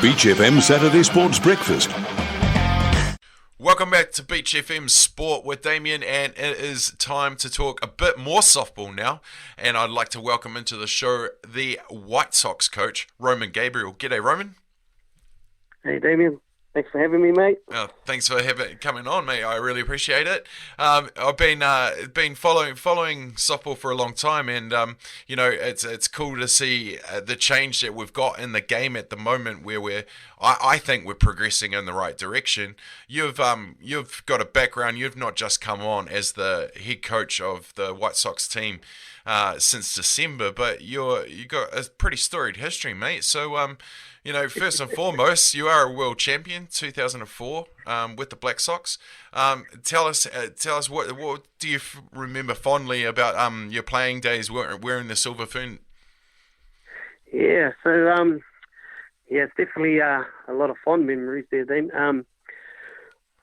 Beach FM Saturday Sports Breakfast. Welcome back to Beach FM Sport with Damian, and it is time to talk a bit more softball now. And I'd like to welcome into the show the White Sox coach, Gabriel. G'day, Roman. Hey, Damian. Thanks for having me, mate. Thanks for coming on, mate. I really appreciate it. I've been following softball for a long time, and it's cool to see the change that we've got in the game at the moment, where I think we're progressing in the right direction. You've got a background. You've not just come on as the head coach of the White Sox team since December, but you got a pretty storied history, mate. So first and foremost, you are a world champion, 2004, with the Black Sox. Tell us, what do you remember fondly about your playing days wearing the silver fern? Yeah, so it's definitely a lot of fond memories there, Dean. So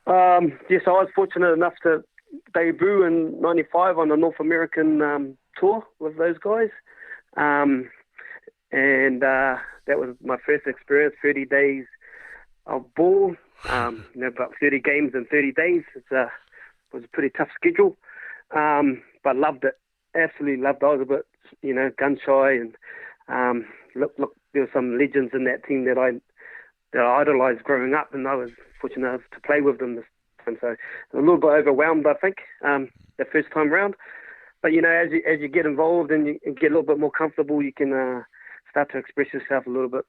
I was fortunate enough to debut in '95 on the North American tour with those guys, and that was my first experience, 30 days of ball, about 30 games in 30 days. It was a pretty tough schedule, but loved it, absolutely loved it. I was a bit, gun shy, and look, there were some legends in that team that I idolized growing up, and I was fortunate enough to play with them this time. So a little bit overwhelmed, I think, the first time round. But, as you get involved and you get a little bit more comfortable, you can start to express yourself a little bit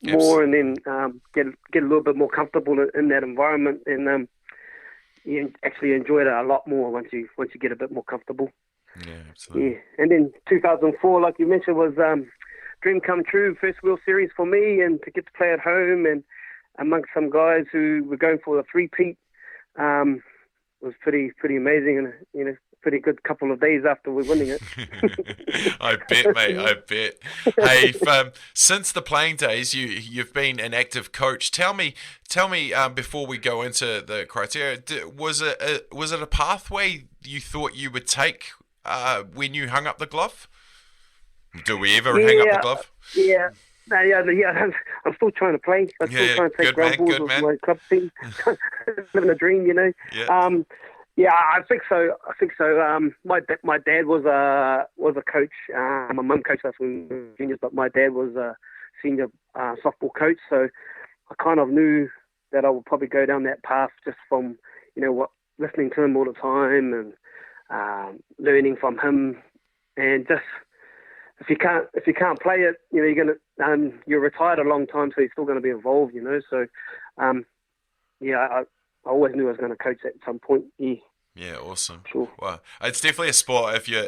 more, and then get a little bit more comfortable in that environment, and you actually enjoy it a lot more once you get a bit more comfortable. Yeah, absolutely. Yeah, and then 2004, like you mentioned, was dream come true, first World Series for me, and to get to play at home and amongst some guys who were going for a three-peat was pretty amazing, and pretty good couple of days after we're winning it. I bet, mate. I bet. Hey, since the playing days, you've been an active coach. Tell me, before we go into the criteria, was it a pathway you thought you would take when you hung up the glove? Do we ever hang up the glove? Yeah. I'm still trying to play. I'm still trying to take ground balls with my club team. Living a dream, Yeah. Yeah, I think so. My dad was a coach. My mum coached us when we were juniors, but my dad was a senior softball coach. So I kind of knew that I would probably go down that path just from listening to him all the time and learning from him. And just if you can't play it, you're retired a long time, so you're still going to be involved. So I always knew I was going to coach at some point. Yeah, awesome. Sure. Wow, it's definitely a sport. If you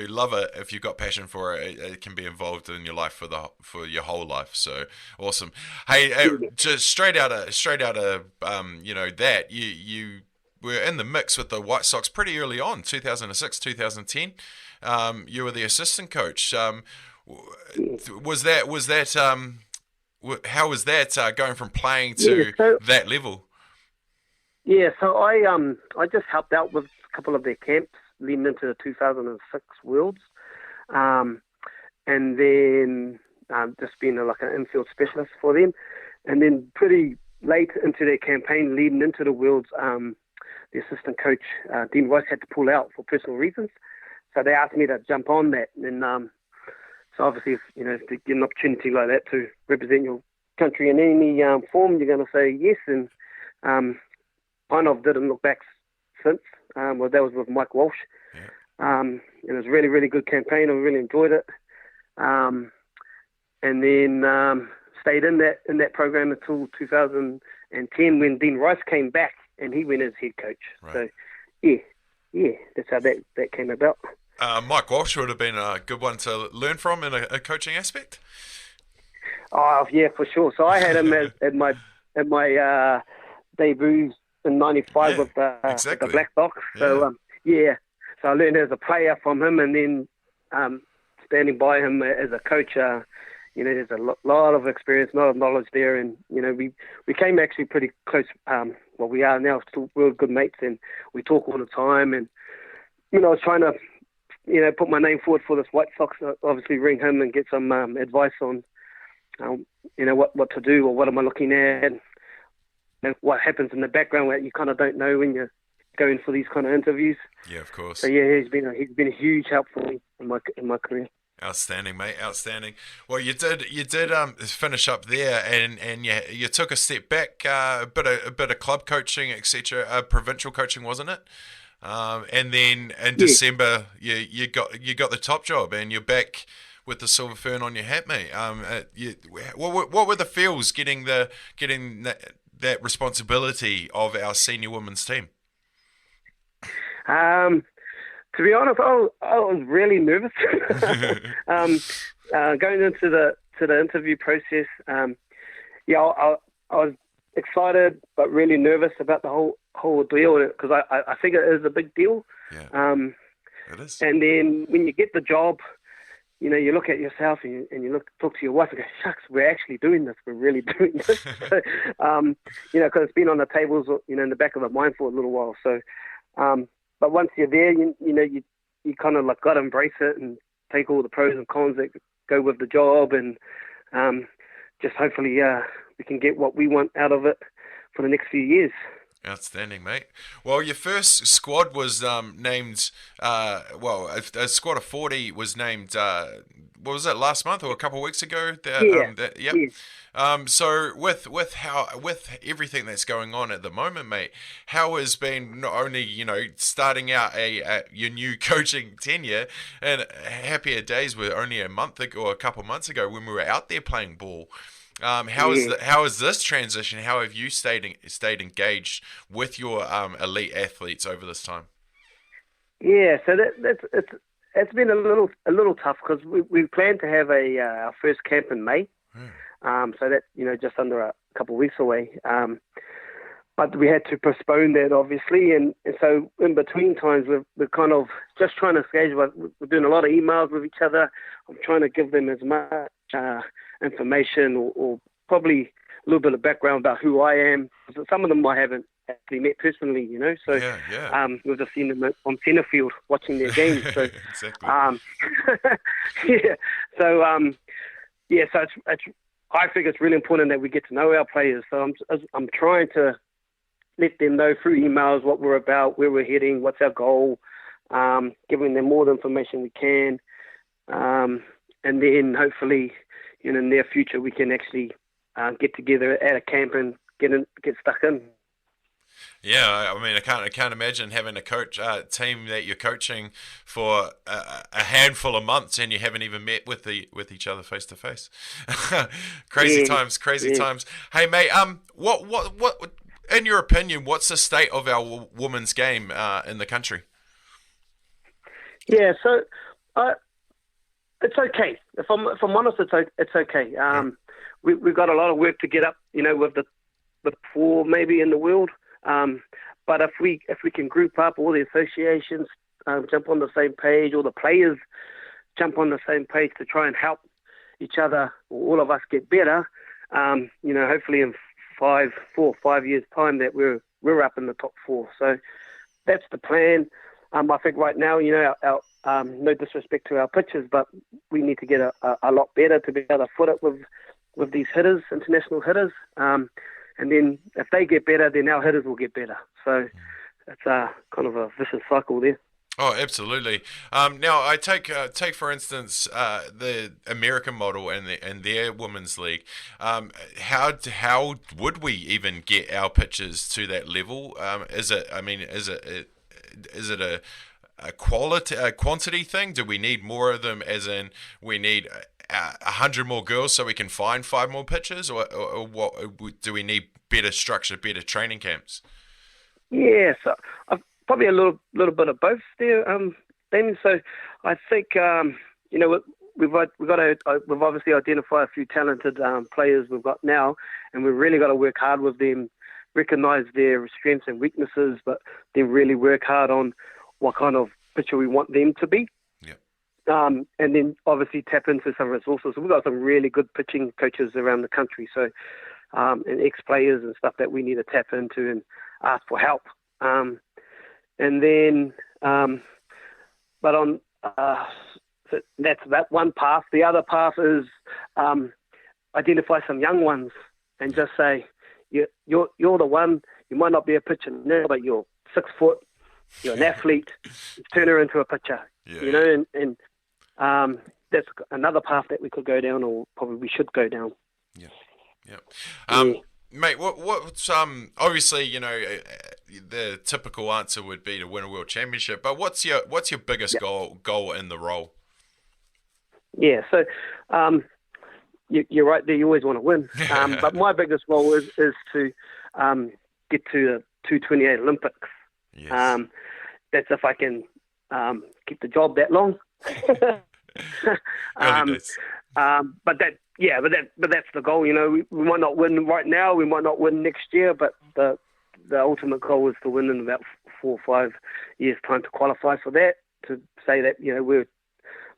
love it, if you've got passion for it, it can be involved in your life for your whole life. So awesome. Hey, just straight out of that you were in the mix with the White Sox pretty early on, 2006, 2010. You were the assistant coach. How was that going from playing to that level? Yeah, so I just helped out with a couple of their camps leading into the 2006 Worlds, and then just being like an infield specialist for them. And then pretty late into their campaign leading into the Worlds, the assistant coach, Dean Rice, had to pull out for personal reasons. So they asked me to jump on that. And so obviously, if you get an opportunity like that to represent your country in any form, you're going to say yes. And kind of didn't look back since. That was with Mike Walsh. Yeah. It was a really, really good campaign. I really enjoyed it. And then stayed in that program until 2010 when Dean Rice came back and he went as head coach. Right. So, yeah, that's how that came about. Mike Walsh would have been a good one to learn from in a coaching aspect. Oh yeah, for sure. So I had him at my debut in '95 with the Black Sox. So so I learned as a player from him, and then standing by him as a coach. There's a lot of experience, a lot of knowledge there, and we became actually pretty close. We are now still real good mates, and we talk all the time. And I was trying to put my name forward for this White Sox. Obviously, ring him and get some advice on what to do or what am I looking at, and what happens in the background that you kind of don't know when you're going for these kind of interviews. Yeah, of course. So yeah, he's been a huge help for me in my career. Outstanding, mate. Outstanding. Well, you did finish up there, and you took a step back, a bit of club coaching, etc. Provincial coaching, wasn't it? And then in December, you got the top job, and you're back with the silver fern on your hat, mate. What were the feels getting that responsibility of our senior women's team? To be honest, I was really nervous going into the interview process. I was excited but really nervous about the whole deal, because I think it is a big deal. Yeah, it is. And then when you get the job, you look at yourself and you talk to your wife and go, shucks, we're actually doing this. We're really doing this. So, because it's been on the tables, in the back of the mind for a little while. So, but once you're there, you kind of got to embrace it and take all the pros and cons that go with the job, and just hopefully we can get what we want out of it for the next few years. Outstanding, mate. Well, your first squad was named, a squad of 40 was named, what was it, last month or a couple of weeks ago? Yep. Yeah. So with everything that's going on at the moment, mate, how has been not only, starting out your new coaching tenure, and happier days were only a month ago or a couple of months ago when we were out there playing ball. How is this transition? How have you stayed engaged with your elite athletes over this time? Yeah, so it's been a little tough, because we planned to have our first camp in May. So that just under a couple of weeks away. But we had to postpone that, obviously, and so in between times we're kind of just trying to schedule. We're doing a lot of emails with each other. I'm trying to give them as much information or probably a little bit of background about who I am. Some of them I haven't actually met personally, So yeah. we've just seen them on centre field watching their games. So, exactly. yeah. So So it's I think it's really important that we get to know our players. So I'm trying to let them know through emails what we're about, where we're heading, what's our goal, giving them all the information we can, and then hopefully in the near future we can actually get together at a camp and get stuck in. Yeah, I mean, I can't imagine having a team that you're coaching for a handful of months and you haven't even met with each other face to face. Crazy times. Hey, mate, what in your opinion, what's the state of our women's game in the country? Yeah, so it's okay. If I'm honest, it's okay. We've got a lot of work to get up, with the four maybe in the world. But if we can group up all the associations, jump on the same page, all the players jump on the same page to try and help each other, all of us get better. Hopefully in 4 or 5 years' time that we're up in the top four. So that's the plan. I think right now, our no disrespect to our pitchers, but we need to get a lot better to be able to foot it with these hitters, international hitters. And then if they get better, then our hitters will get better. So it's kind of a vicious cycle there. Oh, absolutely. Now, I take for instance the American model and their women's league. How would we even get our pitchers to that level? Is it a quantity thing? Do we need more of them? As in, we need 100 more girls so we can find 5 more pitchers, or what? Do we need better structure, better training camps? Yeah, so probably a little bit of both there, Damian. So I think we've obviously identified a few talented players we've got now, and we've really got to work hard with them, recognise their strengths and weaknesses, but then really work hard on what kind of pitcher we want them to be. And then obviously tap into some resources. We've got some really good pitching coaches around the country, so and ex-players and stuff that we need to tap into and ask for help. And then, but so that's that one path. The other path is identify some young ones and just say, you're the one. You might not be a pitcher now, but you're 6 foot. You're an athlete. Turn her into a pitcher. And that's another path that we could go down, or probably we should go down. Mate, what's obviously, the typical answer would be to win a world championship, but what's your biggest goal in the role? Yeah, so you're right there. You always want to win, but my biggest goal is to get to the 228 Olympics. Yes. That's if I can keep the job that long. But that's the goal. We might not win right now. We might not win next year, but the ultimate goal is to win in about 4 or 5 years' time to qualify for that. To say that we're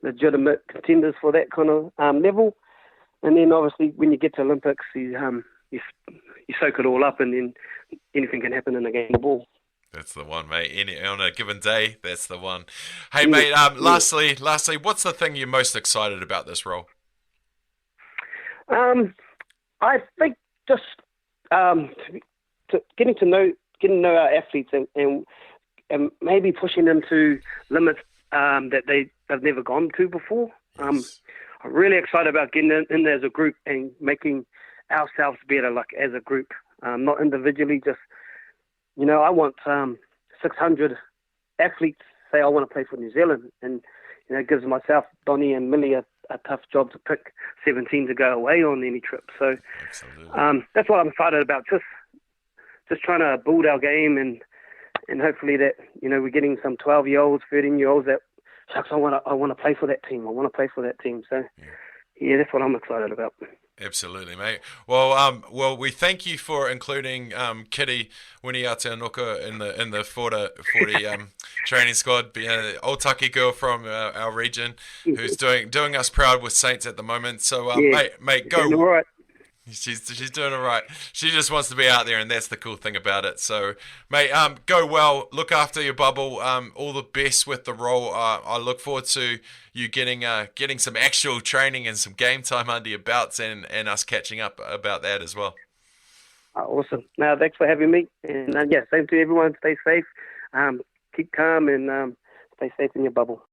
legitimate contenders for that kind of level, and then obviously when you get to Olympics, you soak it all up, and then anything can happen in a game of ball. That's the one, mate. On a given day, that's the one. Hey, mate. Lastly, what's the thing you're most excited about this role? I think just getting to know our athletes and maybe pushing them to limits that they've never gone to before. Yes. I'm really excited about getting in there as a group and making ourselves better, like as a group, not individually. Just I want 600 athletes say I want to play for New Zealand, and it gives myself, Donny and Millie a tough job to pick 17 to go away on any trip. So that's what I'm excited about. Just trying to build our game and hopefully that we're getting some 12-year-olds, 13-year-olds that shucks, I want to play for that team. I want to play for that team. So yeah, that's what I'm excited about. Absolutely, mate. Well, we thank you for including Kitty Winiata-Nuka in the 40 training squad, old Taki girl from our region, who's doing us proud with Saints at the moment. So, mate, go. All right. She's doing all right. She just wants to be out there, and that's the cool thing about it. So, mate, go well. Look after your bubble. All the best with the role. I look forward to you getting some actual training and some game time under your belts, and us catching up about that as well. Awesome. Now, thanks for having me. And same to everyone. Stay safe. Keep calm and stay safe in your bubble.